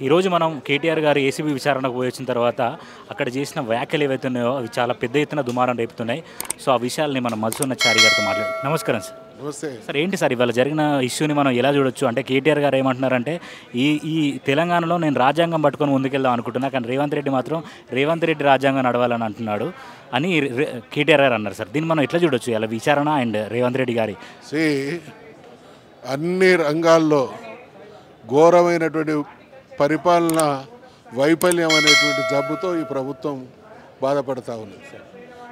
ఈరోజు మనం కేటీఆర్ గారు ఏసీబీ విచారణకు పోయి వచ్చిన తర్వాత అక్కడ చేసిన వ్యాఖ్యలు ఏవైతే ఉన్నాయో అవి చాలా పెద్ద ఎత్తున దుమారం రేపుతున్నాయి. సో ఆ విషయాల్ని మనం మధుసూదనాచారి గారితో మాట్లాడారు. నమస్కారం సార్. నమస్తే. సార్ ఏంటి సార్ ఇవాళ జరిగిన ఇష్యూని మనం ఎలా చూడొచ్చు? అంటే కేటీఆర్ గారు ఏమంటున్నారంటే ఈ ఈ తెలంగాణలో నేను రాజ్యాంగం పట్టుకొని ముందుకెళ్దాం అనుకుంటున్నా, కానీ రేవంత్ రెడ్డి మాత్రం రేవంత్ రెడ్డి రాజ్యాంగం నడవాలని అంటున్నాడు అని కేటీఆర్ గారు అన్నారు సార్. దీన్ని మనం ఎట్లా చూడొచ్చు ఇలా విచారణ అండ్ రేవంత్ రెడ్డి గారి అన్ని రంగాల్లో ఘోరమైనటువంటి పరిపాలన వైఫల్యం అనేటువంటి జబ్బుతో ఈ ప్రభుత్వం బాధపడతా ఉంది.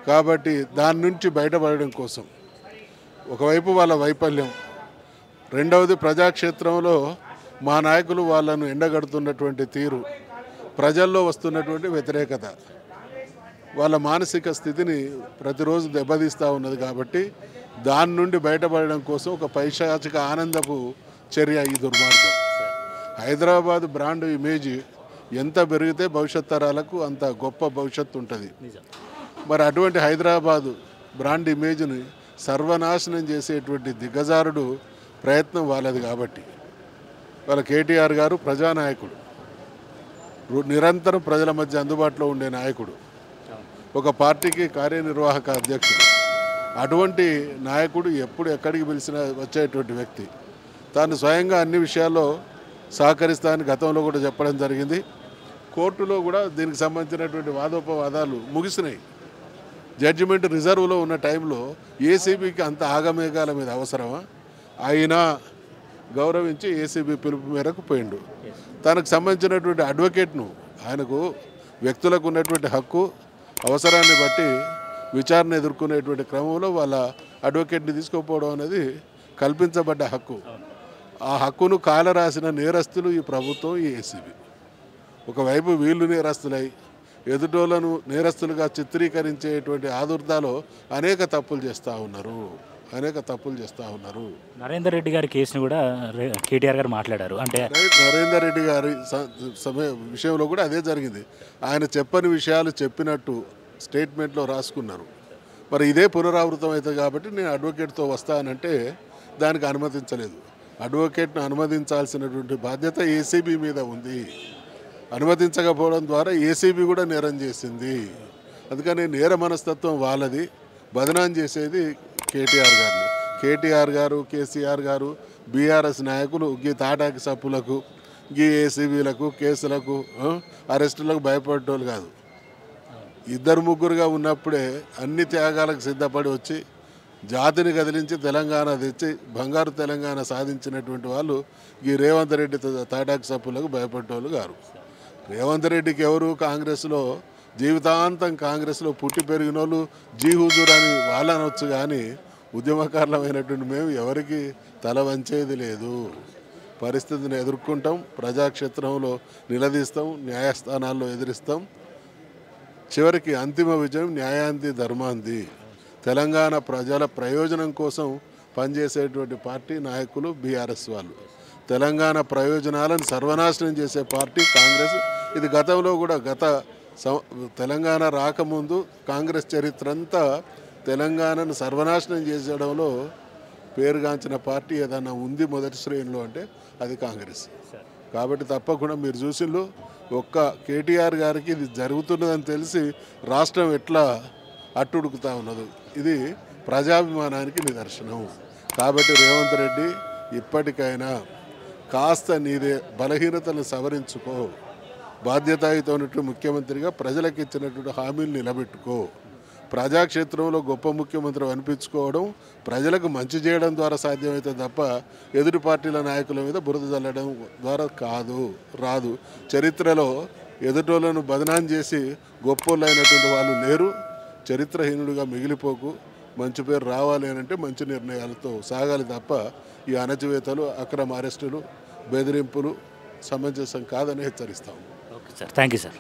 కాబట్టి దాని నుంచి బయటపడడం కోసం ఒకవైపు వాళ్ళ వైఫల్యం, రెండవది ప్రజాక్షేత్రంలో మా నాయకులు వాళ్ళను ఎండగడుతున్నటువంటి తీరు, ప్రజల్లో వస్తున్నటువంటి వ్యతిరేకత వాళ్ళ మానసిక స్థితిని ప్రతిరోజు దెబ్బతీస్తూ ఉన్నది. కాబట్టి దాని నుండి బయటపడడం కోసం ఒక పైశాచిక ఆనందపు చర్య ఈ దుర్మార్గం. హైదరాబాద్ బ్రాండ్ ఇమేజ్ ఎంత పెరిగితే భవిష్యత్ తరాలకు అంత గొప్ప భవిష్యత్తు ఉంటుంది. మరి అటువంటి హైదరాబాదు బ్రాండ్ ఇమేజ్ని సర్వనాశనం చేసేటువంటి దిగ్గజారుడు ప్రయత్నం వాళ్ళది. కాబట్టి వాళ్ళ కేటీఆర్ గారు ప్రజానాయకుడు, నిరంతరం ప్రజల మధ్య అందుబాటులో ఉండే నాయకుడు, ఒక పార్టీకి కార్యనిర్వాహక అధ్యక్షుడు. అటువంటి నాయకుడు ఎప్పుడు ఎక్కడికి పిలిచినా వచ్చేటువంటి వ్యక్తి. తాను స్వయంగా అన్ని విషయాల్లో సహకరిస్తానని గతంలో కూడా చెప్పడం జరిగింది. కోర్టులో కూడా దీనికి సంబంధించినటువంటి వాదోపవాదాలు ముగిసినాయి. జడ్జిమెంట్ రిజర్వ్లో ఉన్న టైంలో ఏసీబీకి అంత ఆగమేఘాల మీద అవసరమా? అయినా గౌరవించి ఏసీబీ పిలుపు మేరకు పోయిండు. తనకు సంబంధించినటువంటి అడ్వకేట్ను, ఆయనకు వ్యక్తులకు ఉన్నటువంటి హక్కు, అవసరాన్ని బట్టి విచారణ ఎదుర్కొనేటువంటి క్రమంలో వాళ్ళ అడ్వకేట్ని తీసుకోకపోవడం అనేది కల్పించబడ్డ హక్కు. ఆ హక్కును కాలరాసిన నేరస్తులు ఈ ప్రభుత్వం, ఈ ఏసీబీ. ఒకవైపు వీళ్ళు నేరస్తులై ఎదుటోళ్లను నేరస్తులుగా చిత్రీకరించేటువంటి ఆదుర్దాలో అనేక తప్పులు చేస్తూ ఉన్నారు. నరేందర్ రెడ్డి గారి కేసును కూడా కేటీఆర్ గారు మాట్లాడారు. అంటే నరేందర్ రెడ్డి గారి విషయంలో కూడా అదే జరిగింది. ఆయన చెప్పని విషయాలు చెప్పినట్టు స్టేట్మెంట్లో రాసుకున్నారు. మరి ఇదే పునరావృతం అవుతుంది కాబట్టి నేను అడ్వకేట్తో వస్తానంటే దానికి అనుమతించలేదు. అడ్వకేట్ను అనుమతించాల్సినటువంటి బాధ్యత ఏసీబీ మీద ఉంది. అనుమతించకపోవడం ద్వారా ఏసీబీ కూడా నేరం చేసింది. అందుకని నేర మనస్తత్వం వాళ్ళది, బదనాం చేసేది కేటీఆర్ గారిని. కేటీఆర్ గారు, కేసీఆర్ గారు, బీఆర్ఎస్ నాయకులు గీ తాటాకి సప్పులకు, గీ ఏసీబీలకు, కేసులకు, అరెస్టులకు భయపడేటోళ్ళు కాదు. ఇద్దరు ముగ్గురుగా ఉన్నప్పుడే అన్ని త్యాగాలకు సిద్ధపడి వచ్చి జాతిని కదిలించి తెలంగాణ తెచ్చి బంగారు తెలంగాణ సాధించినటువంటి వాళ్ళు ఈ రేవంత్ రెడ్డి తాటాకి సప్పులకు భయపడేటోళ్ళు గారు. రేవంత్ రెడ్డికి ఎవరు కాంగ్రెస్లో జీవితాంతం కాంగ్రెస్లో పుట్టి పెరిగిన వాళ్ళు జీ హుజూర్ అని వాళ్ళనొచ్చు, కానీ ఉద్యమకారులమైనటువంటి మేము ఎవరికి తల వంచేది లేదు. పరిస్థితిని ఎదుర్కొంటాం, ప్రజాక్షేత్రంలో నిలదీస్తాం, న్యాయస్థానాల్లో ఎదిరిస్తాం. చివరికి అంతిమ విజయం న్యాయాంది ధర్మాంది. తెలంగాణ ప్రజల ప్రయోజనం కోసం పనిచేసేటువంటి పార్టీ నాయకులు బీఆర్ఎస్ వాళ్ళు. తెలంగాణ ప్రయోజనాలను సర్వనాశనం చేసే పార్టీ కాంగ్రెస్. ఇది గతంలో కూడా తెలంగాణ రాకముందు కాంగ్రెస్ చరిత్ర అంతా తెలంగాణను సర్వనాశనం చేసేయడంలో పేరుగాంచిన పార్టీ ఏదైనా ఉంది మొదటి శ్రేణిలో అంటే అది కాంగ్రెస్. కాబట్టి తప్పకుండా మీరు చూసిండ్రు, ఒక్క కేటీఆర్ గారికి ఇది జరుగుతున్నదని తెలిసి రాష్ట్రం ఎట్లా అట్టుడుకుతా ఉన్నది. ఇది ప్రజాభిమానానికి నిదర్శనం. కాబట్టి రేవంత్ రెడ్డి ఇప్పటికైనా కాస్త నీదే బలహీనతలను సవరించుకో, బాధ్యతాయుతమైనటువంటి ముఖ్యమంత్రిగా ప్రజలకు ఇచ్చినటువంటి హామీలు నిలబెట్టుకో. ప్రజాక్షేత్రంలో గొప్ప ముఖ్యమంత్రి అనిపించుకోవడం, ప్రజలకు మంచి చేయడం ద్వారా సాధ్యమైతే తప్ప ఎదుటి పార్టీల నాయకుల మీద బురద చల్లడం ద్వారా రాదు. చరిత్రలో ఎదుటోళ్లను బదనాం చేసి గొప్పోళ్ళైనటువంటి వాళ్ళు లేరు. చరిత్రహీనుడిగా మిగిలిపోకు. మంచి పేరు రావాలి అంటే మంచి నిర్ణయాలతో సాగాలి తప్ప ఈ అణచివేతలు, అక్రమ అరెస్టులు, బెదిరింపులు సమంజసం కాదని హెచ్చరిస్తాము. Okay sir, thank you sir.